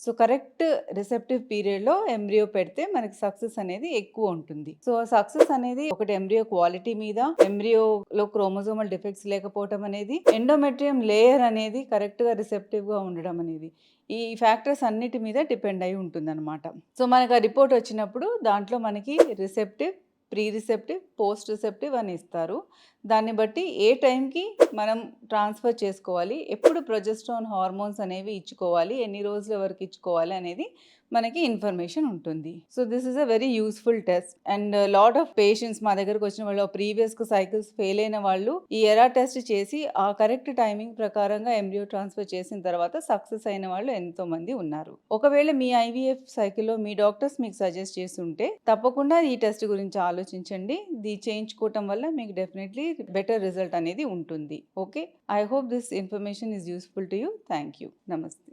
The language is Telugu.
సో, కరెక్ట్ రిసెప్టివ్ పీరియడ్‌లో ఎంబ్రియో పెడితే మనకి సక్సెస్ అనేది ఎక్కువ ఉంటుంది. సో, సక్సెస్ అనేది ఒకటి ఎంబ్రియో క్వాలిటీ మీద, ఎంబ్రియోలో క్రోమోజోమల్ డిఫెక్ట్స్ లేకపోవటం అనేది, ఎండోమెట్రియం లేయర్ అనేది కరెక్ట్‌గా రిసెప్టివ్‌గా ఉండడం అనేది. ఈ ఫ్యాక్టర్స్ అన్నిటి మీద డిపెండ్ అయ్యి ఉంటుందనమాట. సో, మనకు ఆ రిపోర్ట్ వచ్చినప్పుడు దాంట్లో మనకి receptive, pre receptive, post receptive అని ఇస్తారు. దాన్ని బట్టి ఏ టైంకి మనం ట్రాన్స్‌ఫర్ చేసుకోవాలి, ఎప్పుడు ప్రొజెస్ట్రాన్ హార్మోన్స్ అనేవి ఇచ్చుకోవాలి, ఎన్ని రోజుల వరకు ఇచ్చుకోవాలి అనేది మనకి ఇన్ఫర్మేషన్ ఉంటుంది. So, this is a very useful test and lot of patients మా దగ్గరకొచ్చిన వాళ్ళు ప్రీవియస్‌గా సైకిల్స్ ఫెయిల్ అయిన వాళ్ళు ఈ ఎరా టెస్ట్ చేసి ఆ కరెక్ట్ టైమింగ్ ప్రకారంగా ఎంబ్రియో ట్రాన్స్‌ఫర్ చేసిన తర్వాత సక్సెస్ అయిన వాళ్ళు ఎంతోమంది ఉన్నారు. ఒకవేళ మీ ఐవీఎఫ్ సైకిల్‌లో మీ డాక్టర్స్ మీకు సజెస్ట్ చేసుంటే తప్పకుండా ఈ టెస్ట్ గురించి ఆలోచించండి. ఇది చేయించుకోవటం వల్ల మీకు డెఫినెట్‌లీ బెటర్ రిజల్ట్ అనేది ఉంటుంది. Okay. I hope this information is useful to you. Thank you. నమస్తే.